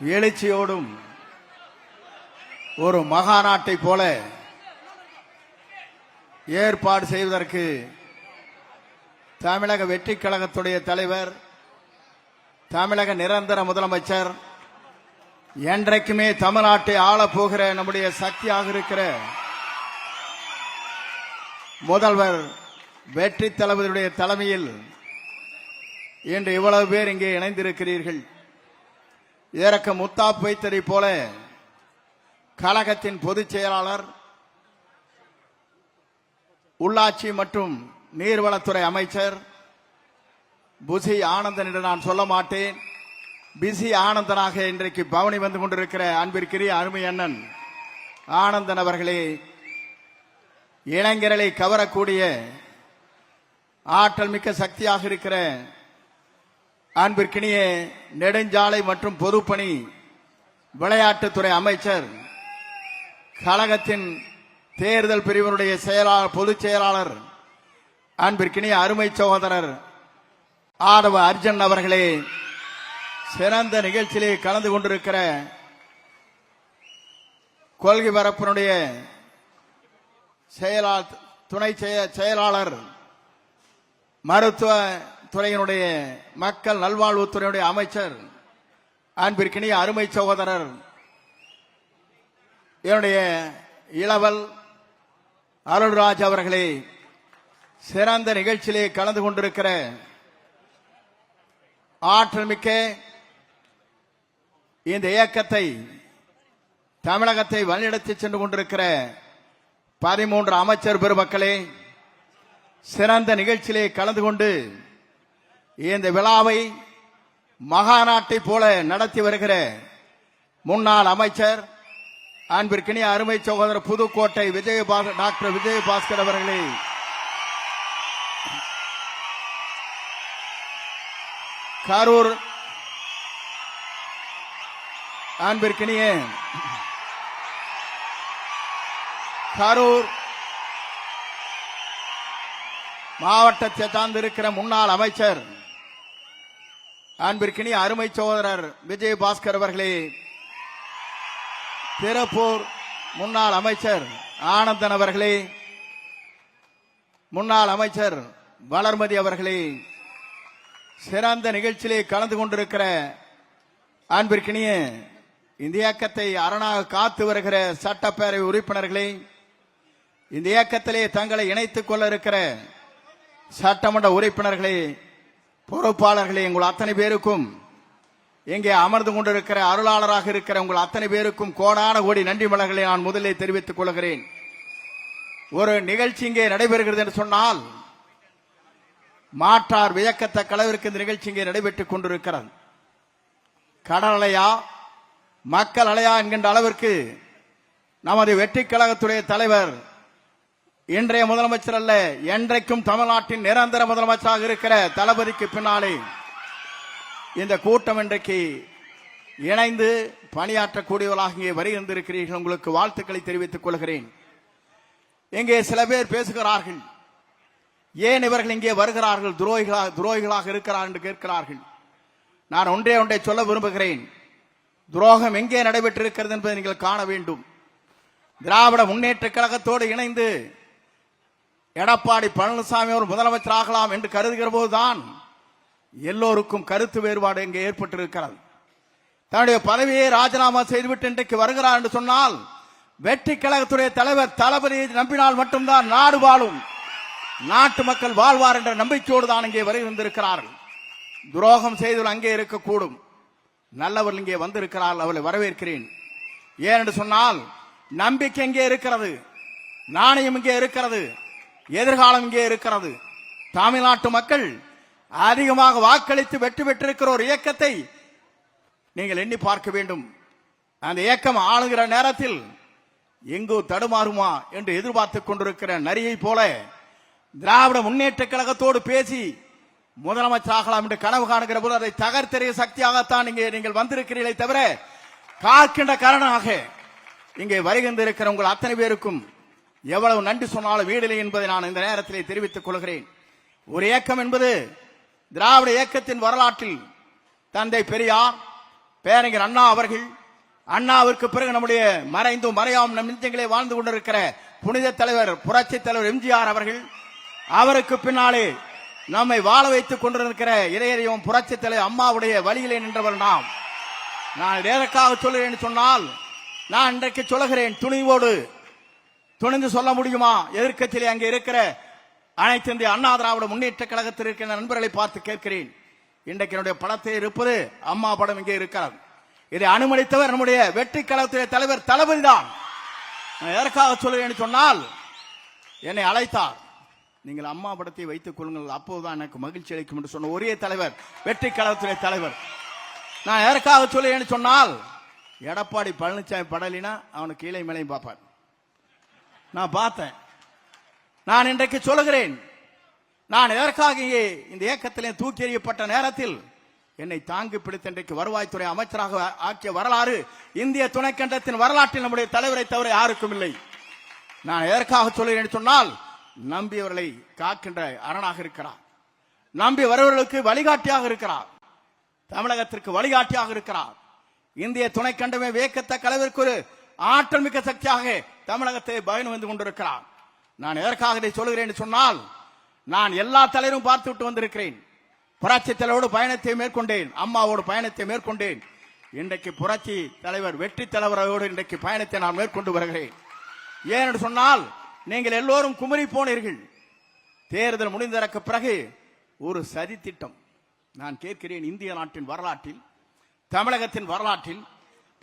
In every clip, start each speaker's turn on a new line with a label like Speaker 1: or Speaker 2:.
Speaker 1: எழுச்சியோடும் ஒரு மகாநாட்டை போல ஏற்பாடு செய்வதற்கு தமிழக வெற்றி கழகத்துடைய தலைவர், தமிழக நிரந்தர முதலமைச்சர், என்றைக்குமே தமிழ்நாட்டை ஆளப்போகிற நம்முடைய சக்தியாக இருக்கிற முதல்வர் வெற்றி தளபதியுடைய தலைமையில் இன்று இவ்வளவு பேர் இங்கே இணைந்திருக்கிறீர்கள். இதற்கு முத்தாப்பு வைத்ததை போல கழகத்தின் பொதுச் செயலாளர், உள்ளாட்சி மற்றும் நீர்வளத்துறை அமைச்சர் புசி ஆனந்தன் என்று நான் சொல்ல மாட்டேன், பிசி ஆனந்தனாக இன்றைக்கு பவனி வந்து கொண்டிருக்கிற அன்பிற்குரிய அருமை அண்ணன் ஆனந்தன் அவர்களே, இளைஞர்களை கவரக்கூடிய ஆற்றல் மிக்க சக்தியாக இருக்கிற அன்பிற்கினிய நெடுஞ்சாலை மற்றும் பொதுப்பணி விளையாட்டுத்துறை அமைச்சர், கழகத்தின் தேர்தல் பிரிவினுடைய பொதுச் செயலாளர் அன்பிற்கினிய அருமை சகோதரர் ஆதவ அர்ஜுன் அவர்களே, சிறந்த நிகழ்ச்சியிலே கலந்து கொண்டிருக்கிற கொள்கை பரப்பினுடைய துணை செயலாளர், மருத்துவ துறையினுடைய மக்கள் நல்வாழ்வுத்துறையினுடைய அமைச்சர் அன்பிற்கினிய அருமை சகோதரர் என்னுடைய இளவல் அருள்ராஜ் அவர்களே, சிறந்த நிகழ்ச்சியிலே கலந்து கொண்டிருக்கிற ஆற்றல் மிக்க இந்த இயக்கத்தை தமிழகத்தை வழிநடத்தி சென்று கொண்டிருக்கிற 13 அமைச்சர் பெருமக்களே, சிறந்த நிகழ்ச்சியிலே கலந்து கொண்டு இந்த விழாவை மகாநாட்டை போல நடத்தி வருகிற முன்னாள் அமைச்சர் அன்பிற்கினிய அருமை சகோதரர் புதுக்கோட்டை டாக்டர் விஜயபாஸ்கர் அவர்களே, கரூர் அன்பிற்கினிய கரூர் மாவட்டத்தை சார்ந்திருக்கிற முன்னாள் அமைச்சர் அன்பிற்கினிய அருமை சகோதரர் விஜயபாஸ்கர் அவர்களே, திருப்பூர் முன்னாள் அமைச்சர் ஆனந்தன் அவர்களே, முன்னாள் அமைச்சர் வளர்மதி அவர்களே, சிறந்த நிகழ்ச்சியிலே கலந்து கொண்டிருக்கிற அன்பிற்கினிய இந்த இயக்கத்தை அரணாக காத்து வருகிற சட்டப்பேரவை உறுப்பினர்களே, இந்த இயக்கத்திலே தங்களை இணைத்துக் கொள்ள இருக்கிற சட்டமன்ற உறுப்பினர்களே, பொறுப்பாளர்களே, உங்கள் அத்தனை பேருக்கும், இங்கே அமர்ந்து கொண்டிருக்கிற அருளாளராக இருக்கிற உங்கள் அத்தனை பேருக்கும் கோடான கோடி நன்றி மலர்களை நான் முதலில் தெரிவித்துக் கொள்கிறேன். ஒரு நிகழ்ச்சி இங்கே நடைபெறுகிறது என்று சொன்னால் மாற்றார் வியக்கத்தக்க அளவிற்கு இந்த நிகழ்ச்சி இங்கே நடைபெற்றுக் கொண்டிருக்கிறது. கடல் அலையா மக்கள் அலையா என்கின்ற அளவிற்கு நமது வெற்றி கழகத்துடைய தலைவர், இன்றைய முதலமைச்சர் அல்ல, என்றைக்கும் தமிழ்நாட்டின் நிரந்தர முதலமைச்சராக இருக்கிற தளபதிக்கு பின்னாலே இந்த கூட்டம் இன்றைக்கு இணைந்து பணியாற்றக்கூடியவர்களாக இங்கே வருகின்றிருக்கிறீர்கள். உங்களுக்கு வாழ்த்துக்களை தெரிவித்துக் கொள்கிறேன். இங்கே சில பேர் பேசுகிறார்கள், ஏன் இவர்கள் இங்கே வருகிறார்கள், துரோகிகளாக இருக்கிறார் என்று கேட்கிறார்கள். நான் ஒன்றை சொல்ல விரும்புகிறேன். துரோகம் எங்கே நடைபெற்றிருக்கிறது என்பதை நீங்கள் காண வேண்டும். திராவிட முன்னேற்ற கழகத்தோடு இணைந்து எடப்பாடி பழனிசாமி அவர் முதலமைச்சர் ஆகலாம் என்று கருதுகிற போதுதான் எல்லோருக்கும் கருத்து வேறுபாடு இங்கே ஏற்பட்டிருக்கிறது. தன்னுடைய பதவியை ராஜினாமா செய்துவிட்டு இன்றைக்கு வருகிறார் என்று சொன்னால் வெற்றி கழகத்துடைய தலைவர் தளபதியை நம்பினால் மட்டும்தான் நாடு வாழும், நாட்டு மக்கள் வாழ்வார் என்ற நம்பிக்கையோடு தான் இங்கே வருகின்றிருக்கிறார்கள். துரோகம் செய்தவர்கள் அங்கே இருக்கக்கூடும், நல்லவர்கள் இங்கே வந்திருக்கிறார்கள், அவளை வரவேற்கிறேன். ஏனென்று சொன்னால் நம்பிக்கை இங்கே இருக்கிறது, நாணயம் இங்கே இருக்கிறது, எதிர்காலம் இங்கே இருக்கிறது. தமிழ்நாட்டு மக்கள் அதிகமாக வாக்களித்து வெற்றி பெற்றிருக்கிற ஒரு இயக்கத்தை நீங்கள் எண்ணி பார்க்க வேண்டும். அந்த இயக்கம் ஆளுகிற நேரத்தில் எங்கோ தடுமாறுமா என்று எதிர்பார்த்துக் கொண்டிருக்கிற நரியை போல திராவிட முன்னேற்ற கழகத்தோடு பேசி முதலமைச்சர் ஆகலாம் என்று கனவு காணுகிற போது அதை தகர்த்தெறிய சக்தியாகத்தான் இங்கே நீங்கள் வந்திருக்கிறீர்களே தவிர காக்கின்ற காரணமாக இங்கே வருகின்றிருக்கிற உங்கள் அத்தனை பேருக்கும் எவ்வளவு நன்றி சொன்னாலும் வீடில்லை என்பதை நான் இந்த நேரத்திலே தெரிவித்துக் கொள்கிறேன். ஒரு இயக்கம் என்பது திராவிட இயக்கத்தின் வரலாற்றில் தந்தை பெரியார், பேரறிஞர் அண்ணா அவர்கள், அண்ணாவிற்கு பிறகு நம்முடைய மறைந்தும் மறையாமல் நம் நெஞ்சங்களே வாழ்ந்து கொண்டிருக்கிற புனித தலைவர் புரட்சி தலைவர் எம்ஜிஆர் அவர்கள், அவருக்கு பின்னாலே நம்மை வாழ வைத்துக் கொண்டிருக்கிற இளையரையும் புரட்சி தலைவர் அம்மாவுடைய வழியிலே நின்றவர் நாம். நான் எதற்காக சொல்கிறேன் சொன்னால், நான் இன்றைக்கு சொல்லுகிறேன், துணிவோடு துணிந்து சொல்ல முடியுமா? எதிர்க்கட்சியிலே அங்கே இருக்கிற அனைத்து இந்திய அண்ணா திராவிட முன்னேற்ற கழகத்தில் இருக்கிற நண்பர்களை பார்த்து கேட்கிறேன். இன்றைக்கு என்னுடைய படத்தில் இருப்பது அம்மா படம் இங்கே இருக்கிறது. இதை அனுமதித்தவர் நம்முடைய வெற்றி கழகத்துடைய தலைவர் தளபதி தான். நான் எதற்காக சொல்லுகிறேன் சொன்னால், என்னை அழைத்தார், நீங்கள் அம்மா படத்தை வைத்துக் கொள்ளுங்கள், அப்போதுதான் எனக்கு மகிழ்ச்சி அளிக்கும் என்று சொன்ன ஒரே தலைவர் வெற்றி கழகத்துடைய தலைவர். நான் எதற்காக சொல்லுகிறேன் சொன்னால், எடப்பாடி பழனிசாமி படலினா அவனுக்கு கீழே மேலையும் பார்ப்பார். நான் பார்த்தேன். நான் இன்றைக்கு சொல்லுகிறேன், நான் எதற்காக இங்கே இந்த இயக்கத்திலே தூக்கி எறியப்பட்ட நேரத்தில் என்னை தாங்கி பிடித்த இன்றைக்கு வருவாய்த்துறை அமைச்சராக ஆக்கிய வரலாறு இந்திய துணைக்கண்டத்தின் வரலாற்றில் நம்முடைய தலைவரை தவிர யாருக்கும் இல்லை. நான் எதற்காக சொல்லுகிறேன் சொன்னால், நம்பியவர்களை காக்கின்ற அரணாக இருக்கிறார், நம்பி வருவர்களுக்கு வழிகாட்டியாக இருக்கிறார், தமிழகத்திற்கு வழிகாட்டியாக இருக்கிறார். இந்திய துணைக்கண்டமே வியக்கத்தக்க அளவிற்கு ஒரு ஆற்றல் மிக்க சக்தியாக தமிழகத்தை பயணம் வந்து கொண்டிருக்கிறார். நான் எதற்காக இதை சொல்லுகிறேன் சொன்னால், நான் எல்லா தலைவரும் பார்த்து விட்டு வந்திருக்கிறேன். புரட்சி தலைவரோடு பயணத்தை மேற்கொண்டேன், அம்மாவோடு பயணத்தை மேற்கொண்டேன். இன்றைக்கு புரட்சி தலைவர் வெற்றி தலைவரோடு இன்றைக்கு பயணத்தை நான் மேற்கொண்டு வருகிறேன். ஏனென்று சொன்னால், நீங்கள் எல்லோரும் குமரி போனீர்கள். தேர்தல் முடிந்ததற்கு பிறகு ஒரு சதி திட்டம். நான் கேட்கிறேன், இந்திய நாட்டின் வரலாற்றில், தமிழகத்தின் வரலாற்றில்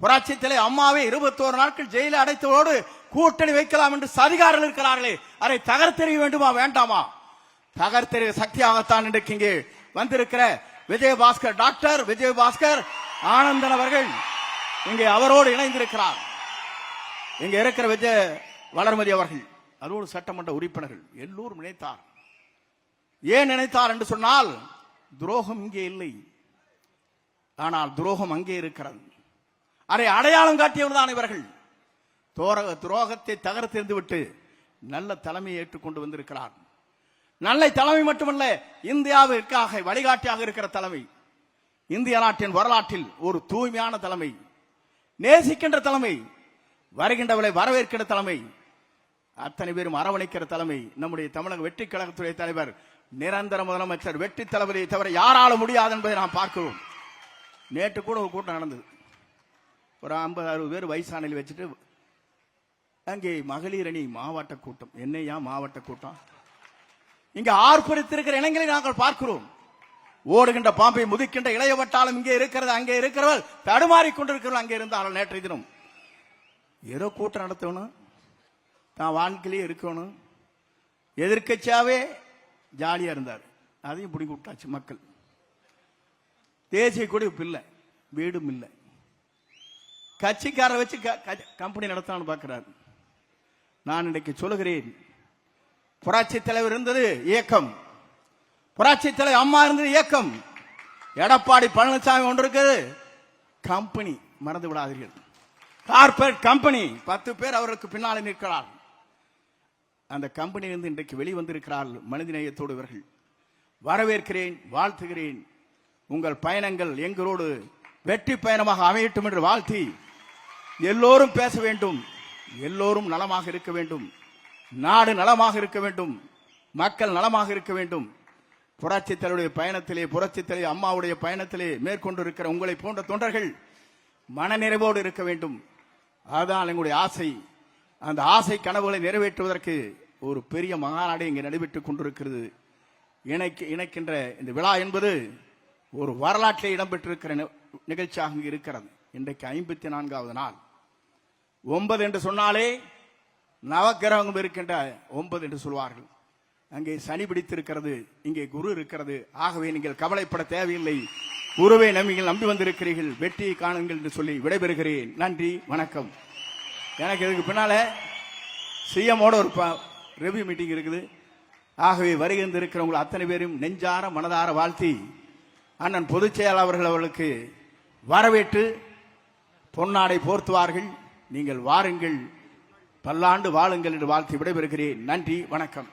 Speaker 1: புரட்சி தலைவர் அம்மாவை 21 நாட்கள் ஜெயில அடைத்ததோடு கூட்டணி வைக்கலாம் என்று சதிகாரர்கள் இருக்கிறார்களே, அதை தகர்த்தெறிய வேண்டுமா வேண்டாமா? தகர்த்தெறிய சக்தியாகத்தான் இன்றைக்கு இங்கே வந்திருக்கிற விஜயபாஸ்கர், டாக்டர் விஜயபாஸ்கர் ஆனந்தன் அவர்கள் இங்கே அவரோடு இணைந்திருக்கிறார். இங்க இருக்கிற விஜய வளர்மதி அவர்கள், அதோடு சட்டமன்ற உறுப்பினர்கள் எல்லோரும் நினைத்தார். ஏன் நினைத்தார் என்று சொன்னால், துரோகம் இங்கே இல்லை, ஆனால் துரோகம் அங்கே இருக்கிறது. அதை அடையாளம் காட்டியவர் தான் இவர்கள். துரோகத்தை தகர்த்தெறிந்து விட்டு நல்ல தலைமையை ஏற்றுக்கொண்டு வந்திருக்கிறார். நல்ல தலைமை மட்டுமல்ல, இந்தியாவிற்காக வழிகாட்டியாக இருக்கிற தலைமை, இந்திய நாட்டின் வரலாற்றில் ஒரு தூய்மையான தலைமை, நேசிக்கின்ற தலைமை, வருகின்றவளை வரவேற்கிற தலைமை, அத்தனை பேரும் அரவணைக்கிற தலைமை நம்முடைய தமிழக வெற்றி கழகத்துடைய தலைவர் நிரந்தர முதலமைச்சர் வெற்றி தளபதியை தவிர யாரால முடியாது என்பதை நாம் பார்க்கிறோம். நேற்று கூட ஒரு கூட்டம் நடந்தது. ஒரு 50-60 பேர் வயசானில் வச்சுட்டு அங்கே மகளிர் அணி மாவட்ட கூட்டம். என்னையா மாவட்ட கூட்டம்? இங்க ஆர்ப்பரித்திருக்கிற இளைஞரை நாங்கள் பார்க்கிறோம். ஓடுகின்ற பாம்பை முதிக்கின்ற இளைய வட்டாளம் இங்கே இருக்கிறது, அங்கே இருக்கிறவர் தடுமாறி கொண்டிருக்கிறவர் அங்கே இருந்தாலும் நேற்றைய தினம் ஏதோ கூட்டம் நடத்தணும், தான் வாழ்க்கையிலே இருக்கணும், எதிர்க்கட்சியாவே ஜாலியா இருந்தார். அதையும் பிடிக்க விட்டாச்சு மக்கள். தேசிய கொடி இல்லை, வீடும் இல்லை, கட்சிக்காரரை வச்சு கம்பெனி நடத்தலாம்னு பார்க்கிறார். நான் இன்னைக்கு சொல்லுகிறேன், புரட்சி தலைவர் இருந்தது இயக்கம், புரட்சி தலைவர் அம்மா இருந்தது இயக்கம், எடப்பாடி பழனிசாமி ஒன்று இருக்குது கம்பெனி. மறந்து விடாதீர்கள், கார்பரேட் கம்பெனி. 10 பேர் அவருக்கு பின்னாலே நிற்கிறார். அந்த கம்பெனியிலிருந்து இன்றைக்கு வெளிவந்திருக்கிறார்கள் மனிதநேயத்தோடு இவர்கள். வரவேற்கிறேன், வாழ்த்துகிறேன். உங்கள் பயணங்கள் எங்களோடு வெற்றி பயணமாக அமையட்டும் என்று வாழ்த்தி, எல்லோரும் பேச வேண்டும், எல்லோரும் நலமாக இருக்க வேண்டும், நாடு நலமாக இருக்க வேண்டும், மக்கள் நலமாக இருக்க வேண்டும். புரட்சி தலைவருடைய பயணத்திலே, புரட்சி தலைவர் அம்மாவுடைய பயணத்திலே மேற்கொண்டிருக்கிற உங்களை போன்ற தொண்டர்கள் மனநிறைவோடு இருக்க வேண்டும். அதுதான் எங்களுடைய ஆசை. அந்த ஆசை கனவுகளை நிறைவேற்றுவதற்கு ஒரு பெரிய மகாநாடு இங்கே நடைபெற்றுக் கொண்டிருக்கிறது. இணைக்கின்ற இந்த விழா என்பது ஒரு வரலாற்றில் இடம்பெற்றிருக்கிற நிகழ்ச்சியாக இருக்கிறது. இன்றைக்கு 54வது நாள். 9 என்று சொன்னாலே நவக்கிரகம் இருக்கின்ற 9 என்று சொல்வார்கள். அங்கே சனி பிடித்திருக்கிறது, இங்கே குரு இருக்கிறது. ஆகவே நீங்கள் கவலைப்பட தேவையில்லை, குருவை நம்பி வந்திருக்கிறீர்கள், வெற்றியை காணுங்கள் என்று சொல்லி விடைபெறுகிறேன். நன்றி, வணக்கம். எனக்கு இதுக்கு பின்னால சிஎம்மோட ஒரு ரிவ்யூ மீட்டிங் இருக்குது. ஆகவே வருகின்ற இருக்கிறவங்க அத்தனை பேரும் நெஞ்சார மனதார வாழ்த்தி, அண்ணன் பொதுச் செயலாளர்கள் அவர்களுக்கு வரவேற்று பொன்னாடை போர்த்துவார்கள். நீங்கள் வாருங்கள், பல்லாண்டு வாழுங்கள் என்று வாழ்த்தி விடைபெறுகிறேன். நன்றி, வணக்கம்.